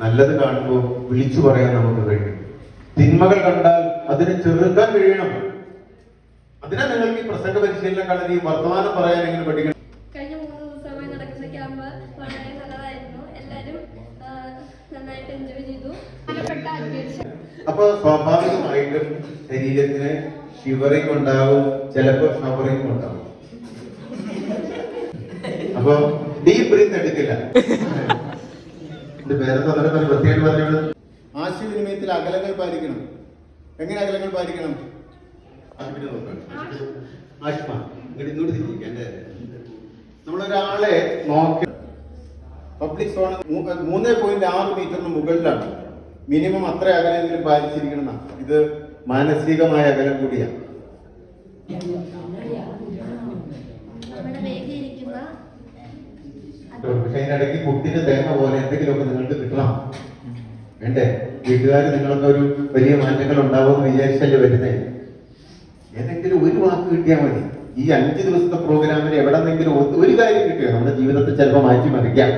നല്ലത് കാണുമ്പോൾ വിളിച്ചു പറയാൻ നമുക്ക് കഴിയും. തിന്മകൾ കണ്ടാൽ അതിനെ ചെറുക്കാൻ കഴിയണം. അതിനാ നിങ്ങൾക്ക് ഈ പ്രസംഗ പരിശീലനം കണ്ടത്. ഈ വർത്തമാനം പറയാൻ എങ്ങനെ പഠിക്കണം? കഴിഞ്ഞ 3 ദിവസമായി നടക്കുന്ന ക്യാമ്പ് വളരെ നല്ലതായിരുന്നു. എല്ലാവരും നന്നായിട്ട് എൻജോയ് ചെയ്തു. അപ്പൊ സ്വാഭാവികമായിട്ടും ശരീരത്തിന് ഷിവറിംഗ് ഉണ്ടാവും, ചിലപ്പോൾ ഷവറിംഗ് ഉണ്ടാവും. അപ്പൊ ഡീപ് ബ്രീത്ത് എടുക്കില്ല. പ്രത്യേകം പറഞ്ഞത് ആശയവിനിമയത്തിൽ അകലങ്ങൾ പാലിക്കണം. എങ്ങനെ അകലങ്ങൾ പാലിക്കണം? നമ്മളൊരാളെ നോക്കി പബ്ലിക് സോൺ 3.6 മീറ്ററിന് മുകളിലാണ് മിനിമം അത്ര അകലെങ്കിലും പാലിച്ചിരിക്കണം. ഇത് മാനസികമായ അകലം കൂടിയാണ്. പക്ഷെ അതിനിടയ്ക്ക് കുട്ടിന് തേങ്ങ പോലെ എന്തെങ്കിലുമൊക്കെ നിങ്ങൾക്ക് കിട്ടണം, വേണ്ടേ? വീട്ടുകാർ നിങ്ങൾക്ക് ഒരു വലിയ മാറ്റങ്ങൾ ഉണ്ടാവുമെന്ന് വിചാരിച്ചല്ലേ വരുന്നേ. ഏതെങ്കിലും ഒരു വാക്ക് കിട്ടിയാൽ മതി. ഈ 5 ദിവസത്തെ പ്രോഗ്രാമിന് എവിടെന്നെങ്കിലും ഒരു കാര്യം കിട്ടുക നമ്മുടെ ജീവിതത്തെ ചിലപ്പോൾ മാറ്റിമറിക്കാം.